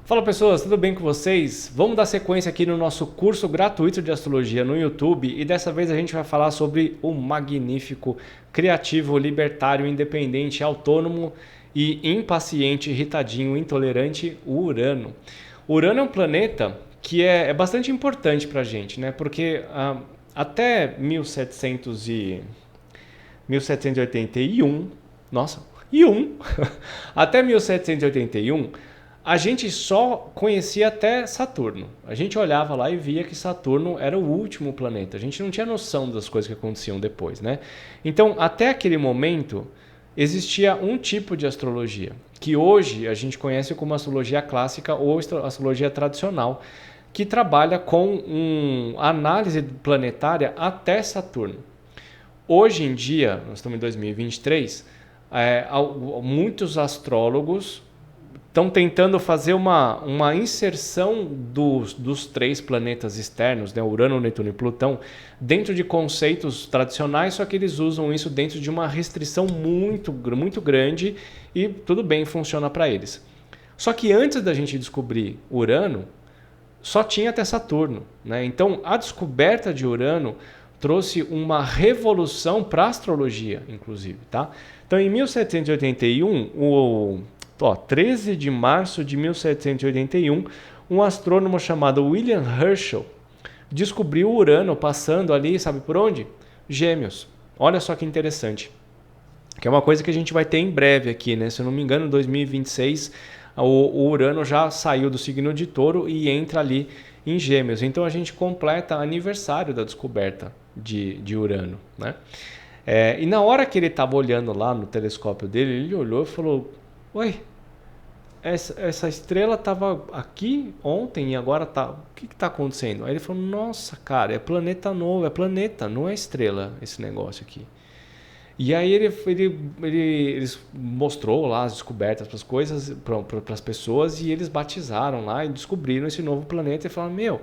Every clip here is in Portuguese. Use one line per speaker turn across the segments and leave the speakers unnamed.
Fala pessoas, tudo bem com vocês? Vamos dar sequência aqui no nosso curso gratuito de astrologia no YouTube e dessa vez a gente vai falar sobre o magnífico, criativo, libertário, independente, autônomo e impaciente, irritadinho, intolerante Urano. Urano é um planeta que é bastante importante para a gente, né? Porque até 1781, nossa, até 1781 a gente só conhecia até Saturno. A gente olhava lá e via que Saturno era o último planeta. A gente não tinha noção das coisas que aconteciam depois, né? Então, até aquele momento, existia um tipo de astrologia, que hoje a gente conhece como astrologia clássica ou astrologia tradicional, que trabalha com análise planetária até Saturno. Hoje em dia, nós estamos em 2023, muitos astrólogos estão tentando fazer uma inserção dos três planetas externos, né, Urano, Netuno e Plutão, dentro de conceitos tradicionais, só que eles usam isso dentro de uma restrição muito, muito grande e tudo bem, funciona para eles. Só que antes da gente descobrir Urano, só tinha até Saturno, né? Então a descoberta de Urano trouxe uma revolução para a astrologia, inclusive. Tá? Então em 1781, 13 de março de 1781, um astrônomo chamado William Herschel descobriu Urano passando ali, sabe por onde? Gêmeos. Olha só que interessante. Que é uma coisa que a gente vai ter em breve aqui, né? Se eu não me engano, em 2026, o Urano já saiu do signo de Touro e entra ali em Gêmeos. Então a gente completa aniversário da descoberta de Urano, né? E na hora que ele estava olhando lá no telescópio dele, ele olhou e falou: "Oi, essa estrela estava aqui ontem e agora tá. O que está acontecendo?" Aí ele falou: "Nossa, cara, é planeta novo, é planeta, não é estrela esse negócio aqui." E aí ele mostrou lá as descobertas para as coisas, para as pessoas, e eles batizaram lá e descobriram esse novo planeta e falaram: "Meu,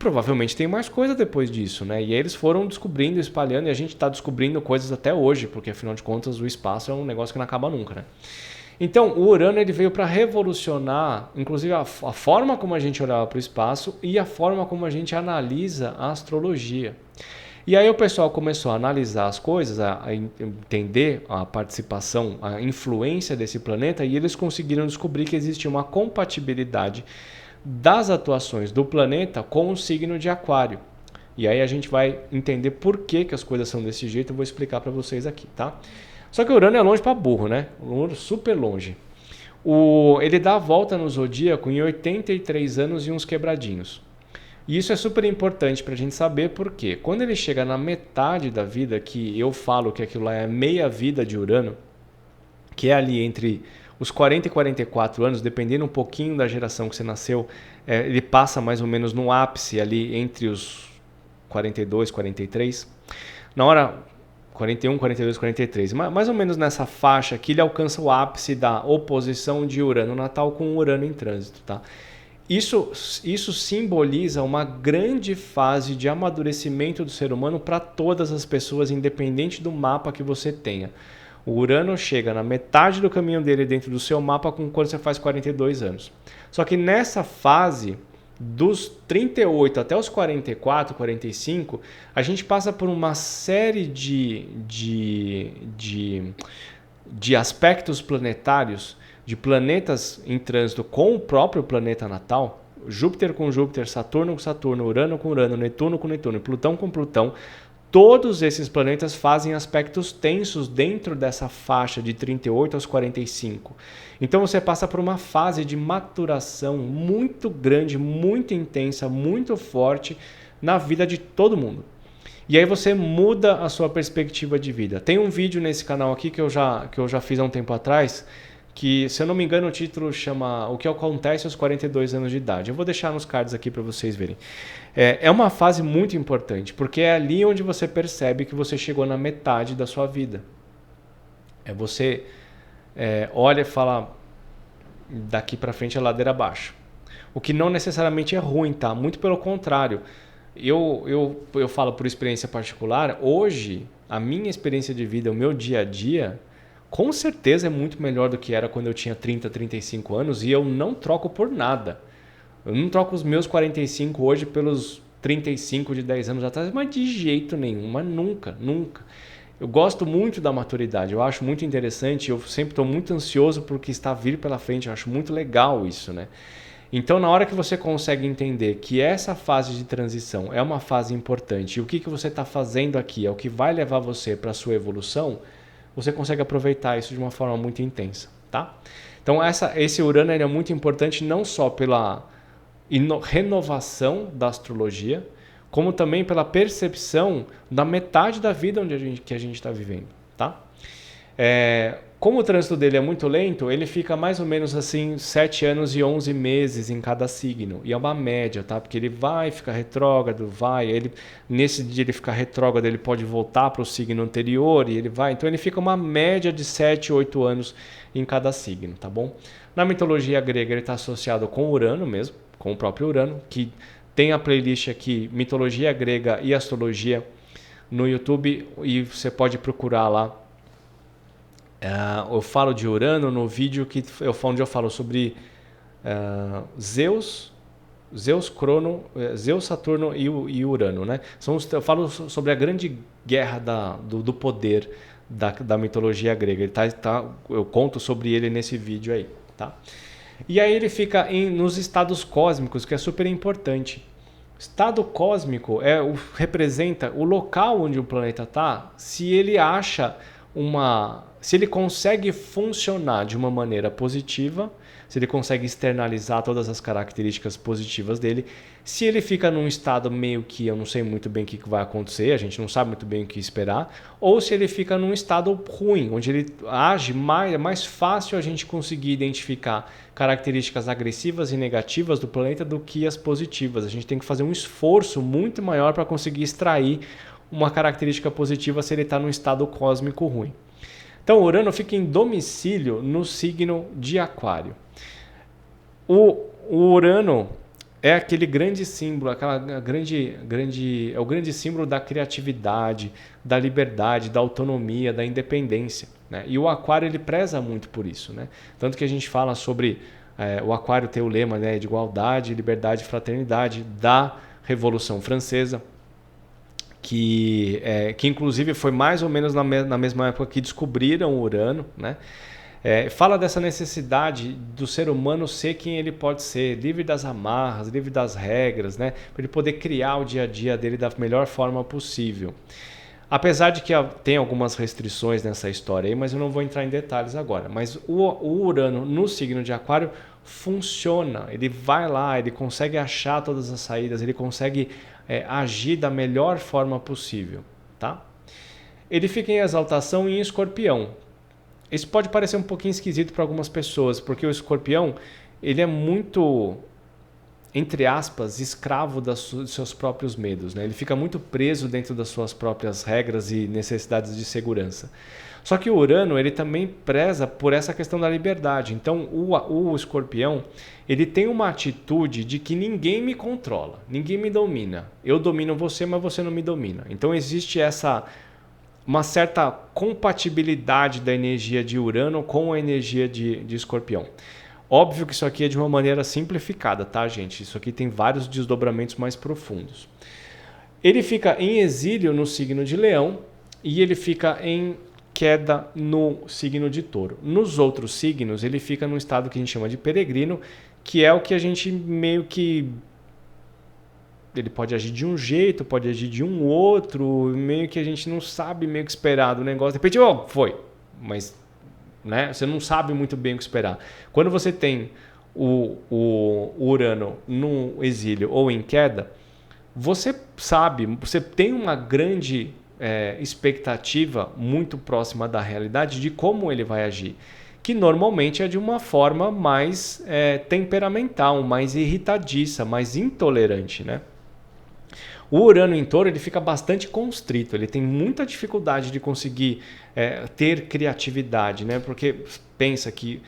provavelmente tem mais coisa depois disso, né?" E aí eles foram descobrindo, espalhando, e a gente está descobrindo coisas até hoje, porque afinal de contas o espaço é um negócio que não acaba nunca, né? Então, o Urano ele veio para revolucionar, inclusive, a forma como a gente olhava para o espaço e a forma como a gente analisa a astrologia. E aí o pessoal começou a analisar as coisas, a entender a participação, a influência desse planeta, e eles conseguiram descobrir que existia uma compatibilidade das atuações do planeta com o signo de Aquário. E aí a gente vai entender por que as coisas são desse jeito, eu vou explicar para vocês aqui, tá? Só que o Urano é longe para burro, né? Super longe. Ele dá a volta no zodíaco em 83 anos e uns quebradinhos. E isso é super importante para a gente saber porque quando ele chega na metade da vida, que eu falo que aquilo lá é meia vida de Urano, que é ali entre os 40 e 44 anos, dependendo um pouquinho da geração que você nasceu, ele passa mais ou menos no ápice ali entre os 42, 43. Na hora 41, 42, 43, mais ou menos nessa faixa aqui ele alcança o ápice da oposição de Urano natal com Urano em trânsito, tá? Isso simboliza uma grande fase de amadurecimento do ser humano para todas as pessoas, independente do mapa que você tenha. O Urano chega na metade do caminho dele dentro do seu mapa quando você faz 42 anos. Só que nessa fase, dos 38 até os 44, 45, a gente passa por uma série de aspectos planetários, de planetas em trânsito com o próprio planeta natal, Júpiter com Júpiter, Saturno com Saturno, Urano com Urano, Netuno com Netuno e Plutão com Plutão. Todos esses planetas fazem aspectos tensos dentro dessa faixa de 38 aos 45. Então você passa por uma fase de maturação muito grande, muito intensa, muito forte na vida de todo mundo. E aí você muda a sua perspectiva de vida. Tem um vídeo nesse canal aqui que eu já fiz há um tempo atrás, que, se eu não me engano, o título chama O que acontece aos 42 anos de idade. Eu vou deixar nos cards aqui para vocês verem. É uma fase muito importante, porque é ali onde você percebe que você chegou na metade da sua vida. Você olha e fala, daqui para frente é ladeira abaixo. O que não necessariamente é ruim, tá? Muito pelo contrário. Eu falo por experiência particular, hoje, a minha experiência de vida, o meu dia a dia, com certeza é muito melhor do que era quando eu tinha 30, 35 anos e eu não troco por nada. Eu não troco os meus 45 hoje pelos 35 de 10 anos atrás, mas de jeito nenhum, mas nunca, nunca. Eu gosto muito da maturidade, eu acho muito interessante, eu sempre estou muito ansioso por o que está a vir pela frente, eu acho muito legal isso, né? Então, na hora que você consegue entender que essa fase de transição é uma fase importante e o que você está fazendo aqui é o que vai levar você para a sua evolução, você consegue aproveitar isso de uma forma muito intensa, tá? Então, esse Urano ele é muito importante não só pela renovação da astrologia, como também pela percepção da metade da vida que a gente está vivendo, tá? Como o trânsito dele é muito lento, ele fica mais ou menos assim 7 anos e 11 meses em cada signo. E é uma média, tá? Porque ele vai ficar retrógrado, nesse dia ele ficar retrógrado, ele pode voltar para o signo anterior e ele vai. Então ele fica uma média de 7, 8 anos em cada signo, tá bom? Na mitologia grega ele está associado com Urano mesmo, com o próprio Urano, que tem a playlist aqui, Mitologia Grega e Astrologia, no YouTube, e você pode procurar lá. Eu falo de Urano no vídeo onde eu falo sobre Zeus, Saturno e Urano, né? Eu falo sobre a grande guerra do poder da mitologia grega. Eu conto sobre ele nesse vídeo aí, tá? E aí ele fica nos estados cósmicos, que é super importante. Estado cósmico representa o local onde o planeta está, se ele consegue funcionar de uma maneira positiva, se ele consegue externalizar todas as características positivas dele, se ele fica num estado meio que eu não sei muito bem o que vai acontecer, a gente não sabe muito bem o que esperar, ou se ele fica num estado ruim, onde ele age é mais fácil a gente conseguir identificar características agressivas e negativas do planeta do que as positivas. A gente tem que fazer um esforço muito maior para conseguir extrair uma característica positiva se ele está num estado cósmico ruim. Então, Urano fica em domicílio no signo de Aquário. O Urano é aquele grande símbolo, é o grande símbolo da criatividade, da liberdade, da autonomia, da independência, né? E o Aquário ele preza muito por isso, né? Tanto que a gente fala sobre o Aquário ter o lema, né, de igualdade, liberdade e fraternidade da Revolução Francesa, que inclusive foi mais ou menos na mesma época que descobriram o Urano, né? Fala dessa necessidade do ser humano ser quem ele pode ser, livre das amarras, livre das regras, né? Para ele poder criar o dia a dia dele da melhor forma possível. Apesar de que tem algumas restrições nessa história aí, mas eu não vou entrar em detalhes agora. Mas o Urano no signo de Aquário funciona, ele vai lá, ele consegue achar todas as saídas, ele consegue agir da melhor forma possível, tá? Ele fica em exaltação em Escorpião. Isso pode parecer um pouquinho esquisito para algumas pessoas, porque o Escorpião ele é muito, entre aspas, escravo dos seus próprios medos, né? Ele fica muito preso dentro das suas próprias regras e necessidades de segurança. Só que o Urano ele também preza por essa questão da liberdade. Então o Escorpião ele tem uma atitude de que ninguém me controla, ninguém me domina. Eu domino você, mas você não me domina. Então existe uma certa compatibilidade da energia de Urano com a energia de Escorpião. Óbvio que isso aqui é de uma maneira simplificada, tá, gente? Isso aqui tem vários desdobramentos mais profundos. Ele fica em exílio no signo de Leão e ele fica em queda no signo de Touro. Nos outros signos, ele fica num estado que a gente chama de peregrino, que é o que a gente meio que... Ele pode agir de um jeito, pode agir de um outro, meio que a gente não sabe meio que esperar do negócio. De repente, foi. Mas né, você não sabe muito bem o que esperar. Quando você tem o Urano no exílio ou em queda, você sabe, você tem uma grande expectativa muito próxima da realidade de como ele vai agir, que normalmente é de uma forma mais temperamental, mais irritadiça, mais intolerante, né? O Urano em Touro ele fica bastante constrito, ele tem muita dificuldade de conseguir ter criatividade, né? Porque pensa que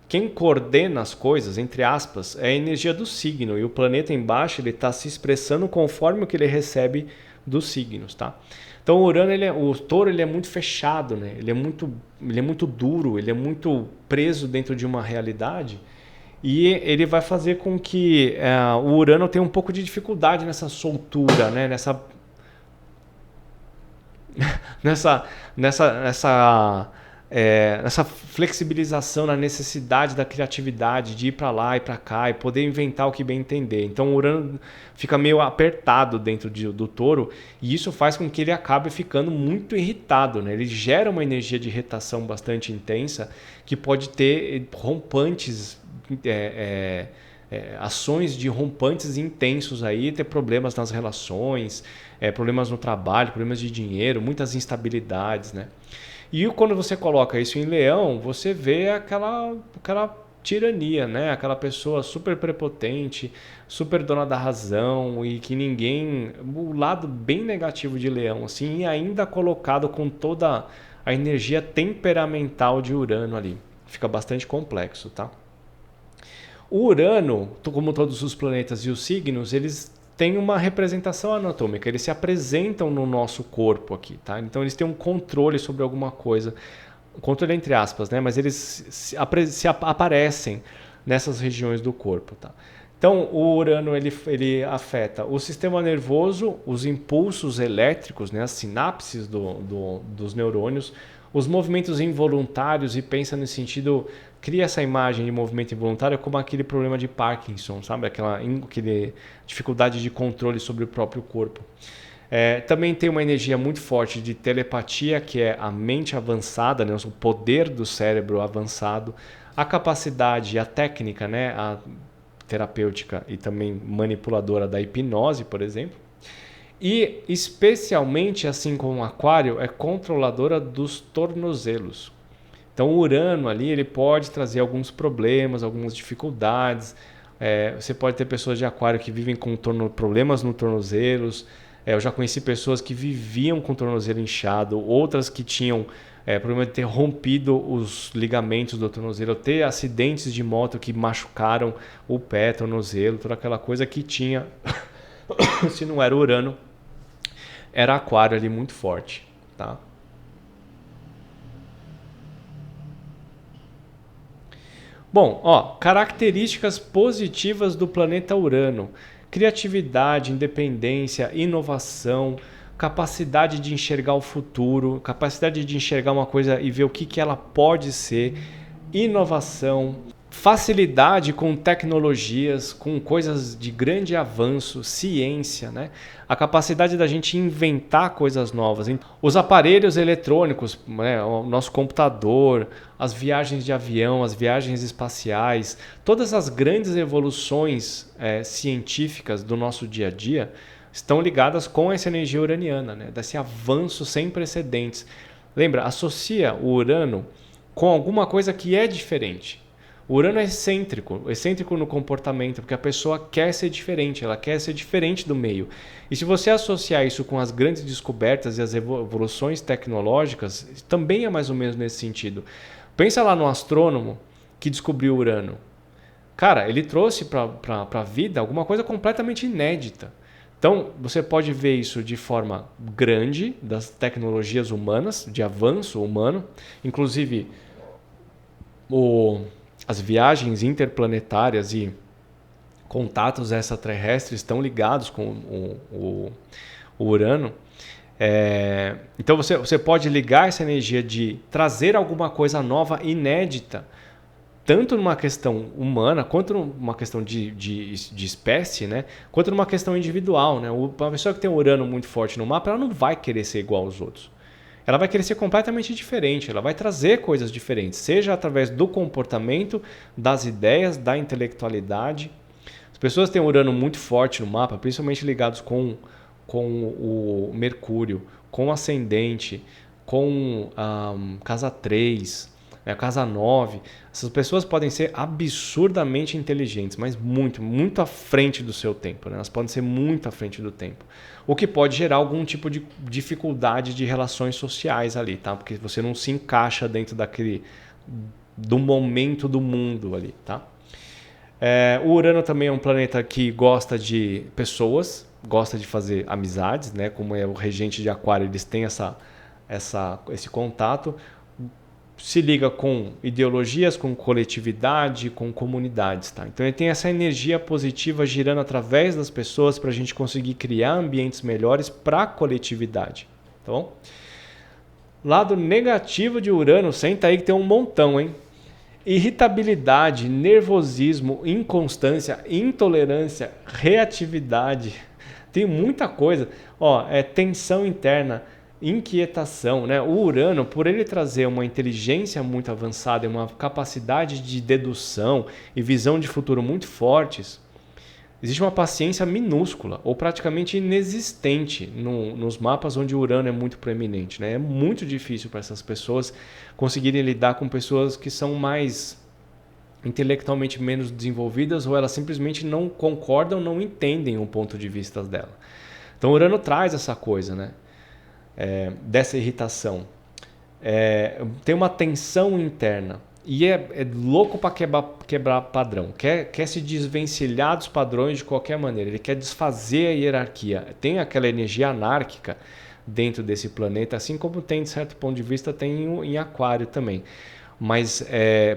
quem coordena as coisas, entre aspas, é a energia do signo, e o planeta embaixo ele está se expressando conforme o que ele recebe dos signos, tá? Então o Urano, o touro, ele é muito fechado, né? Ele é muito duro, ele é muito preso dentro de uma realidade. E ele vai fazer com que o Urano tenha um pouco de dificuldade nessa soltura, né? nessa, nessa flexibilização na necessidade da criatividade, de ir para lá e para cá e poder inventar o que bem entender. Então o Urano fica meio apertado dentro do touro e isso faz com que ele acabe ficando muito irritado, né? Ele gera uma energia de irritação bastante intensa que pode ter rompantes, ações de rompantes intensos aí, ter problemas nas relações, problemas no trabalho, problemas de dinheiro, muitas instabilidades, né? E quando você coloca isso em Leão, você vê aquela tirania, né? Aquela pessoa super prepotente, super dona da razão e que ninguém... O lado bem negativo de Leão, assim, e ainda colocado com toda a energia temperamental de Urano ali. Fica bastante complexo, tá? O Urano, como todos os planetas e os signos, eles têm uma representação anatômica, eles se apresentam no nosso corpo aqui, tá? Então eles têm um controle sobre alguma coisa, controle entre aspas, né? Mas eles aparecem nessas regiões do corpo, tá? Então o Urano ele afeta o sistema nervoso, os impulsos elétricos, né? As sinapses dos neurônios, os movimentos involuntários e pensa no sentido... Cria essa imagem de movimento involuntário como aquele problema de Parkinson, sabe? Aquela dificuldade de controle sobre o próprio corpo. Também tem uma energia muito forte de telepatia, que é a mente avançada, né? O poder do cérebro avançado, a capacidade, a técnica, né? A terapêutica e também manipuladora da hipnose, por exemplo. E, especialmente, assim como o Aquário, é controladora dos tornozelos. Então o Urano ali ele pode trazer alguns problemas, algumas dificuldades. Você pode ter pessoas de Aquário que vivem com problemas no tornozelos. Eu já conheci pessoas que viviam com o tornozelo inchado, outras que tinham problema de ter rompido os ligamentos do tornozelo, ter acidentes de moto que machucaram o pé, tornozelo, toda aquela coisa que tinha. Se não era Urano, era Aquário ali muito forte, tá? Bom, características positivas do planeta Urano: criatividade, independência, inovação, capacidade de enxergar o futuro, capacidade de enxergar uma coisa e ver o que ela pode ser, inovação, facilidade com tecnologias, com coisas de grande avanço, ciência, né? A capacidade da gente inventar coisas novas. Os aparelhos eletrônicos, né? O nosso computador, as viagens de avião, as viagens espaciais, todas as grandes evoluções científicas do nosso dia a dia estão ligadas com essa energia uraniana, né? Desse avanço sem precedentes. Lembra, associa o Urano com alguma coisa que é diferente. O Urano é excêntrico no comportamento, porque a pessoa quer ser diferente, ela quer ser diferente do meio. E se você associar isso com as grandes descobertas e as evoluções tecnológicas, também é mais ou menos nesse sentido. Pensa lá no astrônomo que descobriu Urano. Cara, ele trouxe para a vida alguma coisa completamente inédita. Então, você pode ver isso de forma grande, das tecnologias humanas, de avanço humano, inclusive as viagens interplanetárias e contatos extraterrestres estão ligados com o Urano. Então você pode ligar essa energia de trazer alguma coisa nova, inédita, tanto numa questão humana, quanto numa questão de espécie, né? Quanto numa questão individual, né? Uma pessoa que tem um Urano muito forte no mapa, ela não vai querer ser igual aos outros. Ela vai querer ser completamente diferente, ela vai trazer coisas diferentes, seja através do comportamento, das ideias, da intelectualidade. As pessoas têm um Urano muito forte no mapa, principalmente ligados com o Mercúrio, com o Ascendente, com Casa 3, Casa 9. Essas pessoas podem ser absurdamente inteligentes, mas muito, muito à frente do seu tempo, né? Elas podem ser muito à frente do tempo. O que pode gerar algum tipo de dificuldade de relações sociais ali, tá? Porque você não se encaixa dentro do momento do mundo ali, tá? O Urano também é um planeta que gosta de pessoas, gosta de fazer amizades, né? Como é o regente de Aquário, eles têm esse contato. Se liga com ideologias, com coletividade, com comunidades. Tá? Então ele tem essa energia positiva girando através das pessoas para a gente conseguir criar ambientes melhores para a coletividade. Tá bom? Lado negativo de Urano, senta aí que tem um montão, hein? Irritabilidade, nervosismo, inconstância, intolerância, reatividade. Tem muita coisa. Ó, tensão interna, inquietação, né? O Urano, por ele trazer uma inteligência muito avançada e uma capacidade de dedução e visão de futuro muito fortes, existe uma paciência minúscula ou praticamente inexistente nos mapas onde o Urano é muito proeminente, né? É muito difícil para essas pessoas conseguirem lidar com pessoas que são mais intelectualmente menos desenvolvidas ou elas simplesmente não concordam, não entendem o ponto de vista dela. Então o Urano traz essa coisa, né? Dessa irritação. Tem uma tensão interna e é louco para quebrar padrão. Quer se desvencilhar dos padrões de qualquer maneira. Ele quer desfazer a hierarquia. Tem aquela energia anárquica dentro desse planeta, assim como tem, de certo ponto de vista, tem em Aquário também. Mas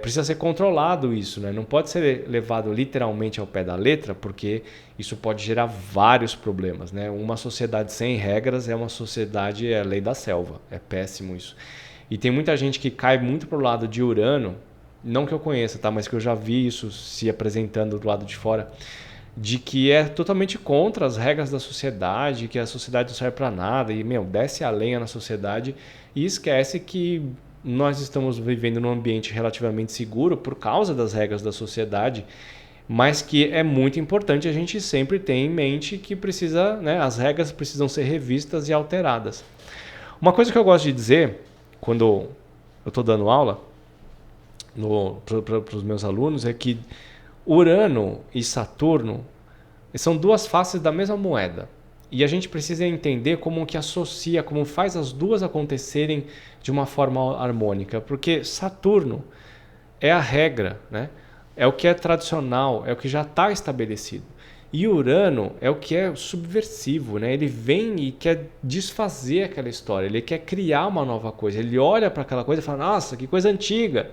precisa ser controlado isso, né? Não pode ser levado literalmente ao pé da letra, porque isso pode gerar vários problemas, né? Uma sociedade sem regras é uma sociedade, é a lei da selva. É péssimo isso. E tem muita gente que cai muito pro lado de Urano, não que eu conheça, tá? Mas que eu já vi isso se apresentando do lado de fora, de que é totalmente contra as regras da sociedade, que a sociedade não serve para nada, e, desce a lenha na sociedade e esquece que nós estamos vivendo num ambiente relativamente seguro por causa das regras da sociedade, mas que é muito importante a gente sempre ter em mente que precisa, né, as regras precisam ser revistas e alteradas. Uma coisa que eu gosto de dizer quando eu estou dando aula para os meus alunos é que Urano e Saturno são duas faces da mesma moeda. E a gente precisa entender como que associa, como faz as duas acontecerem de uma forma harmônica. Porque Saturno é a regra, né? É o que é tradicional, é o que já está estabelecido. E Urano é o que é subversivo, né? Ele vem e quer desfazer aquela história, ele quer criar uma nova coisa. Ele olha para aquela coisa e fala, nossa, que coisa antiga.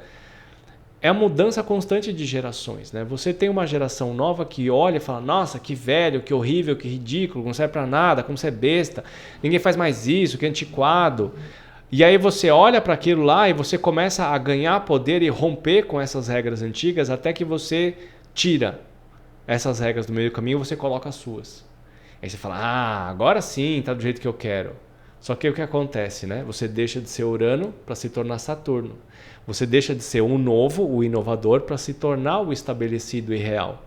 É a mudança constante de gerações, né? Você tem uma geração nova que olha e fala, nossa, que velho, que horrível, que ridículo, não serve para nada, como você é besta, ninguém faz mais isso, que antiquado. E aí você olha para aquilo lá e você começa a ganhar poder e romper com essas regras antigas até que você tira essas regras do meio do caminho e você coloca as suas. Aí você fala, agora sim, tá do jeito que eu quero. Só que o que acontece, né? Você deixa de ser Urano para se tornar Saturno. Você deixa de ser o novo, o inovador, para se tornar o estabelecido e real.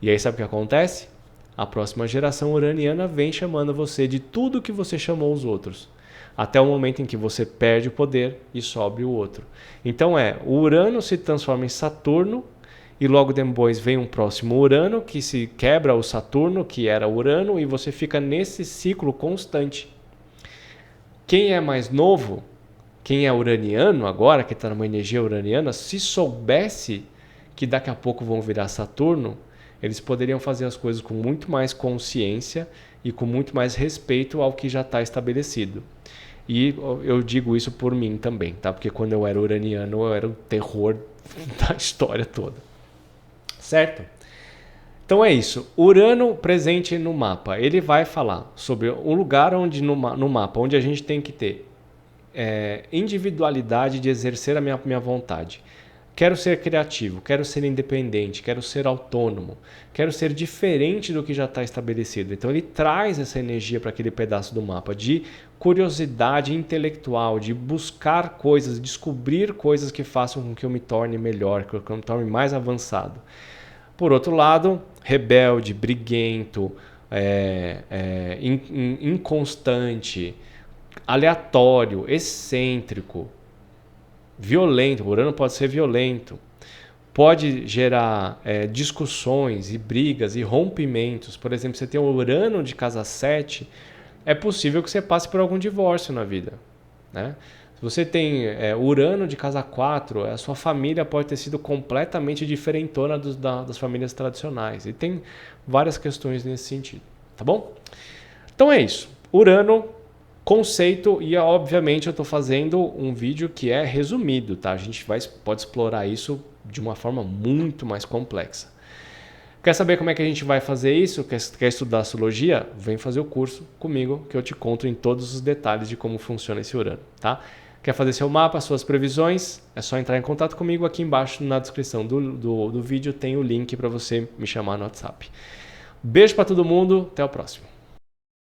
E aí sabe o que acontece? A próxima geração uraniana vem chamando você de tudo que você chamou os outros. Até o momento em que você perde o poder e sobe o outro. Então o Urano se transforma em Saturno e logo depois vem um próximo Urano que se quebra o Saturno, que era Urano, e você fica nesse ciclo constante. Quem é mais novo, quem é uraniano agora, que está numa energia uraniana, se soubesse que daqui a pouco vão virar Saturno, eles poderiam fazer as coisas com muito mais consciência e com muito mais respeito ao que já está estabelecido. E eu digo isso por mim também, tá? Porque quando eu era uraniano, eu era o terror da história toda. Certo? Então é isso. Urano presente no mapa. Ele vai falar sobre um lugar onde no mapa onde a gente tem que ter individualidade de exercer a minha vontade. Quero ser criativo, quero ser independente, quero ser autônomo, quero ser diferente do que já está estabelecido. Então ele traz essa energia para aquele pedaço do mapa de curiosidade intelectual, de buscar coisas, descobrir coisas que façam com que eu me torne melhor, que eu me torne mais avançado. Por outro lado, rebelde, briguento, inconstante, aleatório, excêntrico, violento. O Urano pode ser violento, pode gerar discussões e brigas e rompimentos. Por exemplo, você tem um Urano de casa 7, é possível que você passe por algum divórcio na vida, né? Se você tem Urano de casa 4, a sua família pode ter sido completamente diferentona das famílias tradicionais. E tem várias questões nesse sentido. tá bom? Então é isso. Urano, conceito, e obviamente eu estou fazendo um vídeo que é resumido, tá? A gente pode explorar isso de uma forma muito mais complexa. Quer saber como é que a gente vai fazer isso? Quer estudar astrologia? Vem fazer o curso comigo que eu te conto em todos os detalhes de como funciona esse Urano, tá? Quer fazer seu mapa, suas previsões? É só entrar em contato comigo. Aqui embaixo na descrição do vídeo tem o link para você me chamar no WhatsApp. Beijo para todo mundo, até o próximo.